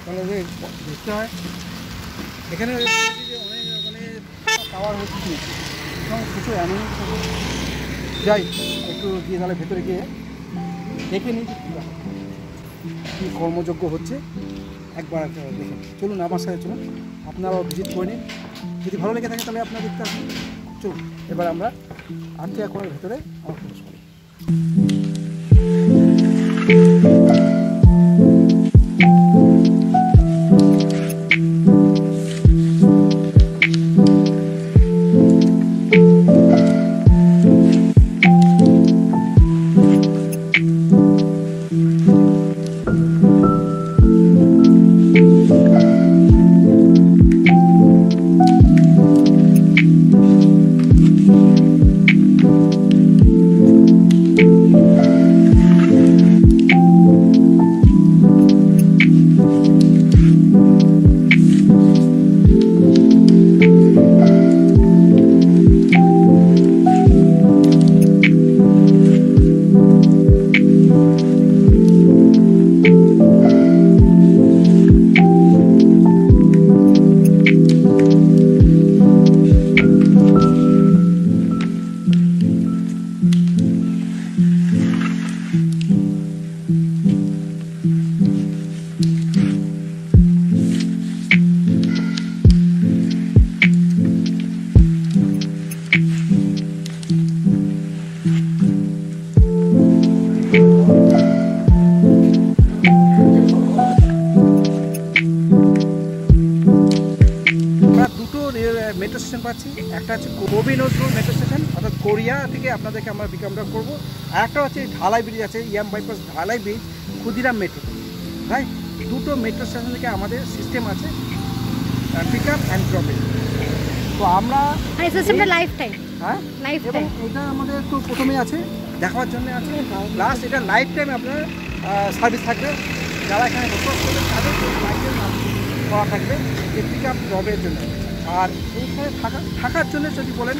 তাহলে দেখতে হয় এখানে অনেক মানে পাওয়ার হচ্ছে এবং কিছু এমন যাই একটু গিয়ে তাহলে ভেতরে গিয়ে দেখে নিই কী কর্মযোগ্য হচ্ছে একবার দেখেন। চলুন আমার সাথে চলুন, আপনারাও ভিজিট করে নিন। যদি ভালো লেগে থাকে তাহলে আপনারা দেখতে আসুন। চলুন এবার আমরা আর্থিয়া করার ভেতরে আমার প্রবেশ করি। মেট্রো স্টেশন পাচ্ছি, একটা হচ্ছে কবি নজরুল মেট্রো স্টেশন অর্থাৎ কোরিয়া থেকে আপনাদেরকে আমরা পিক আপ করবো, আর একটা হচ্ছে ঢালাই ব্রিজ আছে, ইয়াম বাইপাস ঢালাই ব্রিজ ক্ষুদিরাম মেট্রো। তাই দুটো মেট্রো স্টেশন থেকে আমাদের সিস্টেম আছে পিক আপ অ্যান্ড ড্রপের। তো আমরা লাইফ টাইম, হ্যাঁ লাইফ টাইম, এটা আমাদের তো প্রথমেই আছে দেখার জন্য আছে, প্লাস এটা লাইফ টাইম আপনার সার্ভিস থাকবে। যারা এখানে বসবাস করবেন তাদের করা থাকবে এই পিক আপ ড্রপের জন্য। আর এইখানে থাকার জন্য যদি বলেন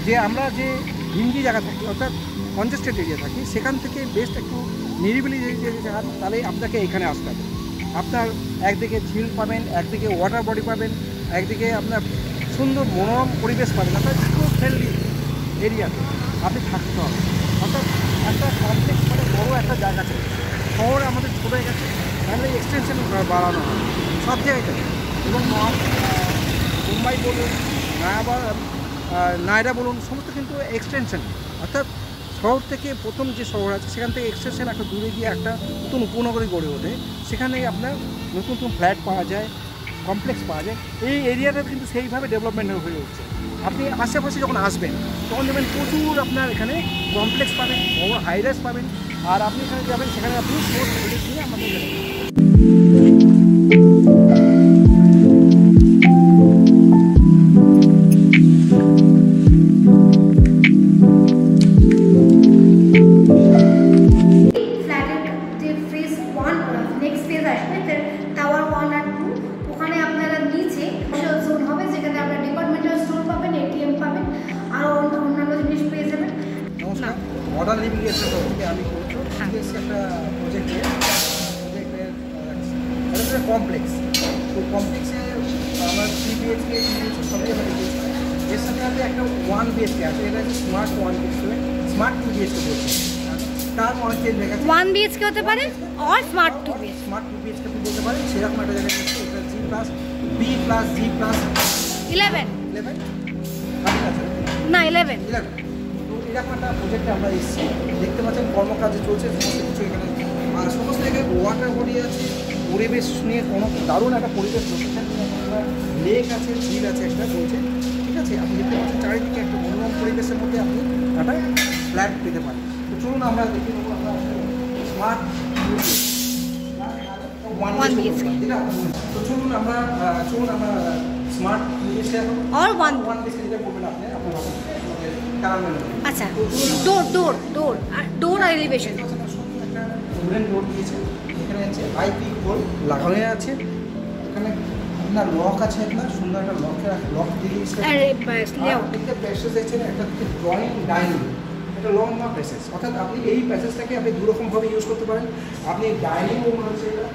যে আমরা যে হিন্দি জায়গা থাকি অর্থাৎ কনজেস্টেড এরিয়া থাকি, সেখান থেকে বেস্ট একটু নিরিবিলি যদি জায়গা তাহলে আপনাকে এখানে আসতে হবে। আপনার একদিকে ঝিল পাবেন, একদিকে ওয়াটার বডি পাবেন, একদিকে আপনার সুন্দর মনোরম পরিবেশ পাবেন, আপনার ইকো ফ্রেন্ডলি এরিয়াতে আপনি থাকতে হবে। অর্থাৎ একটা কমপ্লেক্স মানে বড়ো একটা জায়গা আছে, শহর আমাদের ছোটো হয়ে গেছে, তাহলে এক্সটেনশন বাড়ানো হয় সব জায়গায়। এবং মুম্বাই বলুন, নায়ডা বলুন, সমস্ত কিন্তু এক্সটেনশন, অর্থাৎ শহর থেকে প্রথম যে শহর আছে সেখান থেকে এক্সটেনশন একটা দূরে গিয়ে একটা নতুন উপনগরী গড়ে ওঠে, সেখানে আপনার নতুন নতুন ফ্ল্যাট পাওয়া যায়, কমপ্লেক্স পাওয়া যায়। এই এরিয়াটা কিন্তু সেইভাবে ডেভেলপমেন্ট হয়ে উঠছে। আপনি আশেপাশে যখন আসবেন তখন দেখবেন প্রচুর আপনার এখানে কমপ্লেক্স পাবেন, বড় হাইরাইজ পাবেন, আর আপনি এখানে যাবেন সেখানে আপনি স্পোর্টস প্রজেক্ট নিয়ে আমাদের মডার্ন লিভিং এর সাথে আমি করছি একটা প্রজেক্টের কমপ্লেক্স। তো কমপ্লেক্সে আমার 3 BHK সবচেয়ে ভালো দিয়েছে, এর সাথে সাথে একটা 1 BHK আছে, এটা হচ্ছে স্মার্ট 1 BHK, স্মার্ট 2 BHK বলছে। তার অনেক চেঞ্জ হয়ে গেছে, 1 BHK হতে পারে আর স্মার্ট 2 BHK, স্মার্ট 2 BHK আপনি বলতে পারেন। সেরকম একটা জায়গায় আছে, এটা G plus B plus G plus 11 না 11 এরকম একটা প্রজেক্টে আমরা এসেছি। দেখতে পাচ্ছেন কর্মকাজ চলছে সমস্ত কিছু এখানে, আর সমস্ত জায়গায় ওয়াটার বডি আছে, পরিবেশ নিয়ে কোনো দারুণ একটা পরিবেশ লোকেশন, লেক আছে, ঝিল আছে একটা চলছে, ঠিক আছে। আপনি দেখতে পাচ্ছেন চারিদিকে একটা মনোরম পরিবেশের মধ্যে আপনি একটা ফ্ল্যাট পেতে পারেন। তো চলুন আমরা দেখে নেবো আমরা স্মার্ট 1 BHK। তো চলুন আমরা স্মার্ট আর 1 BHK যেটা করবেন আপনি আপনার আচ্ছা ডোর এলিভেশন উডেন ডোর দিয়েছে, এখানে আছে আইপি হোল লাগানো আছে, এখানে আপনার লক আছে, আপনার সুন্দর একটা লক দিয়ে দিয়েছে। একটা প্যাসেজ আছে, একটা ড্রয়িং ডাইনিং, একটা লং প্যাসেজ, অর্থাৎ আপনি এই প্যাসেজটাকে আপনি দুরকমভাবে ইউজ করতে পারেন। আপনি ডাইনিং রুম আছে, এটা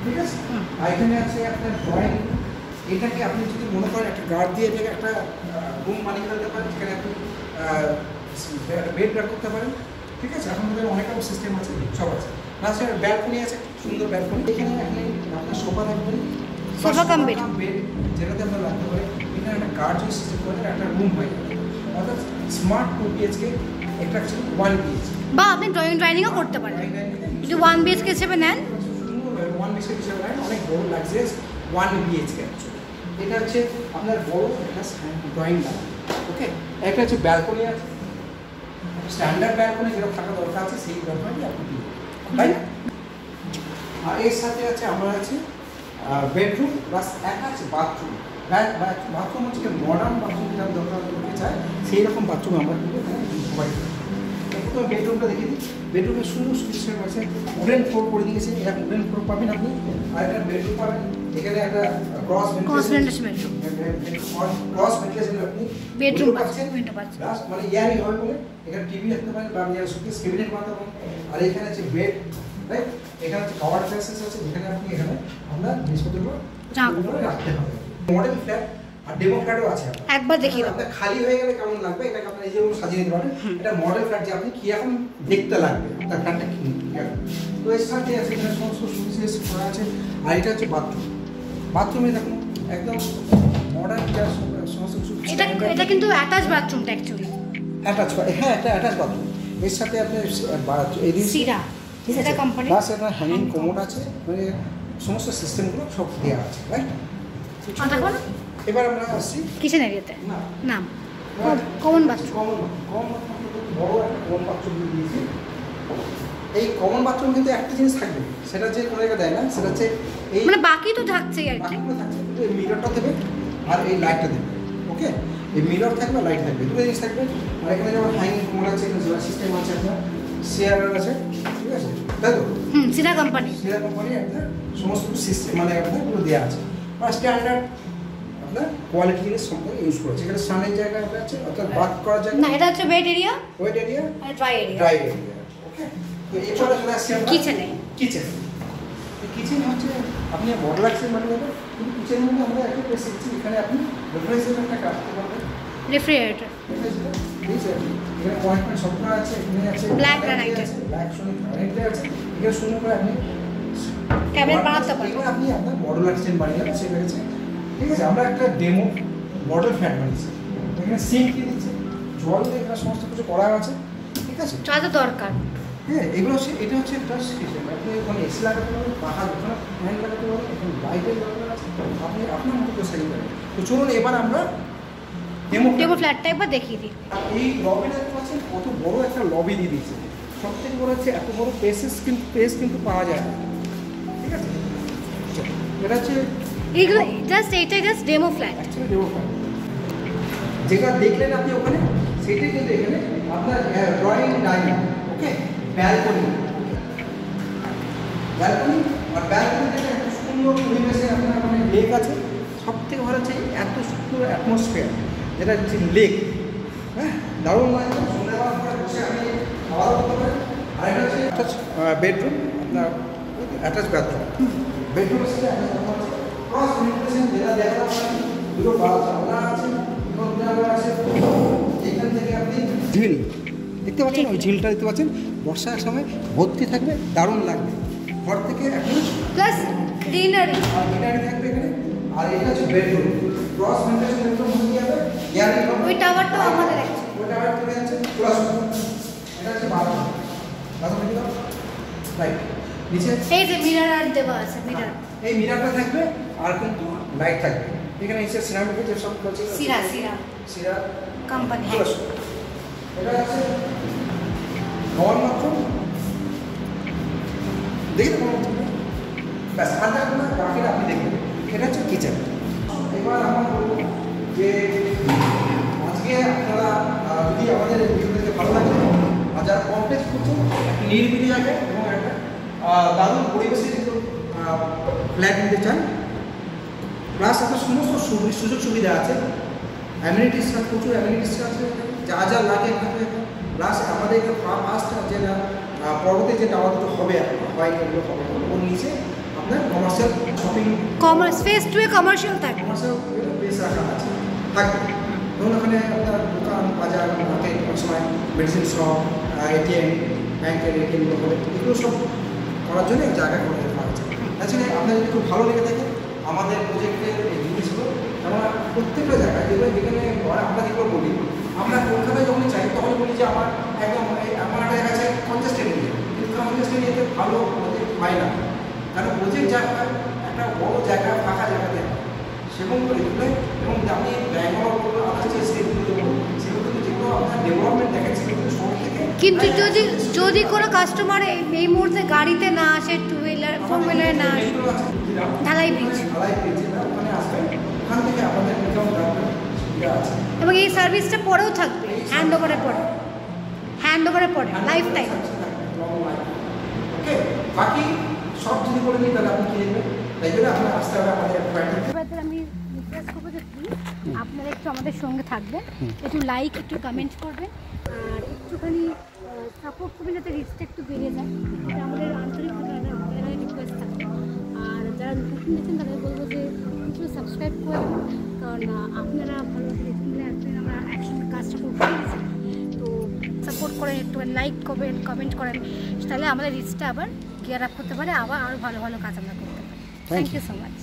ঠিক আছে। আর এখানে আছে আপনার ড্রয়িং। এটাকে আপনি যদি মনে করেন একটা গার্ড দিয়ে এটাকে একটা রুম বানিয়ে ফেলতে পারেন, যেখানে আপনি বেড রাখ করতে পারেন। ঠিক আছে, এখন আমাদের অনেক রকম সিস্টেম আছে, সব আছে। প্লাস ব্যালকনি আছে, সুন্দর ব্যালকনি। এখানে আপনি আপনার সোফা রাখবেন, সোফা কাম বেড, যেটাতে আমরা রাখতে পারি। এখানে একটা গার্ড যদি সিস্টেম করে একটা রুম হয়ে যাবে, অর্থাৎ স্মার্ট 2 BHK, এটা হচ্ছে 1 BHK। বা আপনি ড্রয়িংও করতে পারেন যদি 1 BHK হিসেবে নেন। 1 BHK হিসেবে নেন, অনেক বড় লাক্সারিয়াস 1 BHK। এটা হচ্ছে আপনার বড় একটা ড্রয়িং রুম। ওকে, একটা হচ্ছে ব্যালকনি আছে, স্ট্যান্ডার্ড ব্যালকনি যেটা থাকা দরকার আছে সেই ব্যালকনি আপনি দিন, তাই না? আর এর সাথে আছে আমার আছে বেডরুম প্লাস একটা আছে বাথরুম। বাথরুম হচ্ছে মডার্ন বাথরুম, যেটা দরকার করতে চায় সেই রকম বাথরুম আমরা কিন্তু এখানে প্রোভাইড করি। প্রথমে বেডরুমটা দেখে দিই। বেডরুমের সুন্দর সিস্টেম আছে, উডেন ফ্লোর করে দিয়েছে, এরকম উডেন ফ্লোর পাবেন আপনি। আর একটা বেডরুম পাবেন, এখানে একটা cross ventilation bedroom, cross ventilation আপনি বেডরুম পাচ্ছেন, উইন্ডো পাচ্ছেন, মানে ইয়ারই হবে বলে এখানে টিভি রাখতে পারেন বা আপনি সুকেস ক্যাবিনেট বানাতে পারেন। আর এখানে আছে বেড, রাইট? এখানে হচ্ছে কভার প্লেসেস আছে, যেখানে আপনি এখানে আপনার জিনিসপত্রগুলো রাখতে হবে। মডেল ফ্ল্যাট আর ডেমো ফ্ল্যাটও আছে, একবার দেখিয়ে দাও। আপনার খালি হয়ে গেলে কেমন লাগবে এটাকে আপনার এই যেমন সাজিয়ে নিতে পারেন। এটা মডেল ফ্ল্যাট, যে আপনি কি এখন দেখতে লাগবে আপনার ফ্ল্যাটটা কি। তো এর সাথে আছে এখানে সমস্ত সুবিধা করা আছে। আর এটা হচ্ছে বাথরুম। বাথরুমে দেখুন একদম মডার্ন সমস্ত কিছু। এটা কিন্তু অ্যাটাচ বাথরুমটা অ্যাকচুয়ালি অ্যাটাচ, হ্যাঁ একটা অ্যাটাচ বাথরুম। এর সাথে আপনার সিরা, ঠিক আছে, কোম্পানি প্লাস একটা হ্যাঙ্গিং কোমোড আছে, মানে সমস্ত সিস্টেমগুলো সব দেওয়া আছে, রাইট? এবার আমরা আসছি কিচেন এরিয়াতে। না নাম কমন বাথরুম। কমন বাথরুম বড় একটা কমন বাথরুম দিয়েছি। এই কমন বাথরুম কিন্তু একটা জিনিস থাকবে, সেটা যে কোনো জায়গায় দেয় না, সেটা হচ্ছে এই মানে বাকি তো থাকছেই আর কি। বাকিগুলো থাকছে, কিন্তু এই মিররটা দেবে আর এই লাইটটা দেবে। ওকে, এই মিরর থাকবে, লাইট থাকবে, দুটো জিনিস থাকবে। আর এখানে যেমন হ্যাঙ্গিং কোমোড আছে, সিস্টেম আছে, আপনার চেয়ার আছে, ঠিক আছে, তাই তো? সিরা কোম্পানি, সিরা কোম্পানি আপনার সমস্ত সিস্টেম মানে আপনার পুরো দেওয়া আছে। বা স্ট্যান্ডার্ড আপনার কোয়ালিটি জিনিস সম্পর্কে ইউজ করেছে। এখানে স্নানের জায়গা আছে, অর্থাৎ বাথ করার জায়গা না, এটা হচ্ছে বেড এরিয়া, ওয়েট এরিয়া আর dry area. Dry area. Okay, তো এরপরে চলে আসছি আমরা কিচেনে। কিচেন হচ্ছে আপনি মডেল আছে মানে কিন্তু কিচেনের মধ্যে আমরা একটা প্লেস দিচ্ছি, এখানে আপনি রেফ্রিজারেটরটা রাখতে পারবেন। রেফ্রিজারেটর, এখানে পয়েন্ট সবটা আছে, এখানে আছে ব্ল্যাক গ্রানাইট, ব্ল্যাক সোনা গ্রানাইট আছে। এখানে সুন্দর করে আপনি ক্যাবিনেট বানাতে পারবেন। এবার আপনি আপনার মডেলার কিচেন বানিয়ে নেবেন, সেটা হচ্ছে ঠিক আছে। আমরা একটা ডেমো মডেল ফ্ল্যাট বানিয়েছি, এখানে সিঙ্ক দিয়ে দিচ্ছে, জল দিয়ে এখানে সমস্ত কিছু করা আছে, ঠিক আছে। যা যা দরকার, হ্যাঁ, এগুলো হচ্ছে, এটা হচ্ছে একটা সিস্টেম। আপনি ওখানে এসি লাগাতে পারবেন, পাখা ওখানে ফ্যান লাগাতে পারবেন, এখানে লাইটের দরকার আছে, আপনি আপনার মতো করে সাজিয়ে পারবেন। তো চলুন এবার আমরা ডেমো ফ্ল্যাটটা একবার দেখিয়ে দিই। এই লবিটা দেখতে পাচ্ছেন কত বড় একটা লবি দিয়ে দিয়েছে। সব থেকে বড় হচ্ছে এত বড় স্পেস কিন্তু পাওয়া যায় না, ঠিক আছে। এটা হচ্ছে এইগুলো এইটাই just demo flat, actually demo flat. যেটা দেখলেন আপনি ওখানে, সেটাই কিন্তু এখানে আপনার ড্রয়িং ডাইনিং। ওকে, ব্যালকনি আর ব্যালকনিতে একটা সুন্দর পরিবেশে আপনার মানে লেক আছে। সব থেকে ভালো হচ্ছে এত সুন্দর অ্যাটমসফিয়ার, যেটা হচ্ছে লেক। হ্যাঁ, দারুণ লাগে। সন্ধ্যাবেলা পরে বসে আপনি খাওয়া দাওয়া করতে পারেন। আর এটা হচ্ছে বেডরুম, আপনার অ্যাটাচ বাথরুম। বেডরুমের সাথে ক্রস ভেন্টিলেশন, যেটা দেখা যায় দুটো জানলা আছে, আছে। এখান থেকে আপনি ঝিল দেখতে পাচ্ছেন, ওই ঝিলটা দেখতে পাচ্ছেন, বর্ষার সময় ভর্তি থাকবে, দারুণ লাগবে। ঘর থেকে এখন প্লাস গ্রিনারি, আর গ্রিনারি থাকবে এখানে। আর এটা হচ্ছে বেডরুম, ক্রস ভেন্টিলেশন বেডরুম হয়ে যাবে। ওই টাওয়ারটাও আমাদের আছে, ওই টাওয়ার থেকে আছে ক্রস। এটা হচ্ছে বাথরুম, রাইট। নিচে এই যে মিরর দেওয়া আছে, মিরর, এই মিররটা থাকবে আর কিন্তু লাইট থাকবে। এখানে এসে সিরামিকের যে সব আছে, সিরা কোম্পানি। এটা আছে নন বাথরুম, দেখি তো ব্যাস। আর দেখুন না, বাকিটা আপনি দেখবেন। এটা হচ্ছে কিচেন। এবার আমরা বলবো যে আজকে আপনারা যদি আমাদের ভিডিওটাকে ভালো লাগে আর যারা কমপ্লেক্স করছেন, একটা নিরিবিলি জায়গায় এবং একটা দারুণ পরিবেশে কিন্তু ফ্ল্যাট নিতে চান, প্লাস আপনার সমস্ত সুযোগ সুবিধা আছে, অ্যামিনিটিস প্রচুর অ্যামিনিটিস আছে, যা যা লাগে এখানে। প্লাস আমাদের এখানে ফার্স্ট যে পর্বতে যে টাওয়ারগুলো হবে, বাইকগুলো হবে, ওর নিচে আপনি আপনার commercial shopping face to commercial থাকবে, কমার্শিয়াল বেস রাখা আছে থাকবে। ধরুন ওখানে আপনার দোকান বাজার মার্কেট অনেক সময় মেডিসিন শপ এটিএম ব্যাংকের এটিএম হলে এগুলো সব করার জন্য এক জায়গা করে দেওয়া হয়েছে। তাছাড়া আপনার যদি খুব ভালো লেগে থাকে আমাদের প্রজেক্টের এই জিনিসগুলো, আমরা প্রত্যেকটা জায়গায় যেখানে আমরা যেগুলো বলি, আমরা কলকাতায় যখন চাই তখন বলি যে আমার একদম আমার একটা জায়গা আছে কনজেস্টেড এরিয়া, কিন্তু কনজেস্টেড এরিয়াতে ভালো প্রজেক্ট হয় না, কারণ প্রজেক্ট জায়গা একটা বড় জায়গা ফাঁকা জায়গাতে সেরকম করে দিলে এবং আপনি ব্যাঙ্গালোর করলে আদার্স যে সেগুলো সেগুলো কিন্তু যেগুলো আপনার ডেভেলপমেন্ট দেখেন সেগুলো শহর থেকে। কিন্তু যদি কোনো কাস্টমার এই মুহূর্তে গাড়িতে না আসে, 2 হুইলার 4 হুইলারে না আসে, ঢালাই ব্রিজ ওখানে আসবেন, ওখান থেকে আপনাদের ইনকাম সুবিধা আছে এবং এই সার্ভিসটা পরেও থাকবে, হ্যান্ড ওভারের পরে লাইফ টাইম। ওকে, বাকি সব যদি করে নিই তাহলে আপনি কি দেখবেন, তাই জন্য আপনার আসতে হবে আমাদের এবার আমি রিকোয়েস্ট করবো যে প্লিজ আপনারা একটু আমাদের সঙ্গে থাকবেন, একটু লাইক একটু কমেন্ট করবেন আর একটুখানি সাপোর্ট করবেন যাতে রিচটা একটু বেড়ে যায়, এটা আমাদের আন্তরিকভাবে আপনাদের রিকোয়েস্ট থাকবে। আর যারা নতুন দেখছেন তাদের বলবো যে একটু সাবস্ক্রাইব করবেন, কারণ আপনারা ভালোভাবে দেখলে আসবেন, আমরা একসঙ্গে কাজটা করতে পেরেছি, তো সাপোর্ট করেন, একটু লাইক করবেন কমেন্ট করেন, তাহলে আমাদের রিচটা আবার গিয়ার আপ করতে পারে, আবার আরও ভালো ভালো কাজ আমরা করতে পারি। Thank you so much.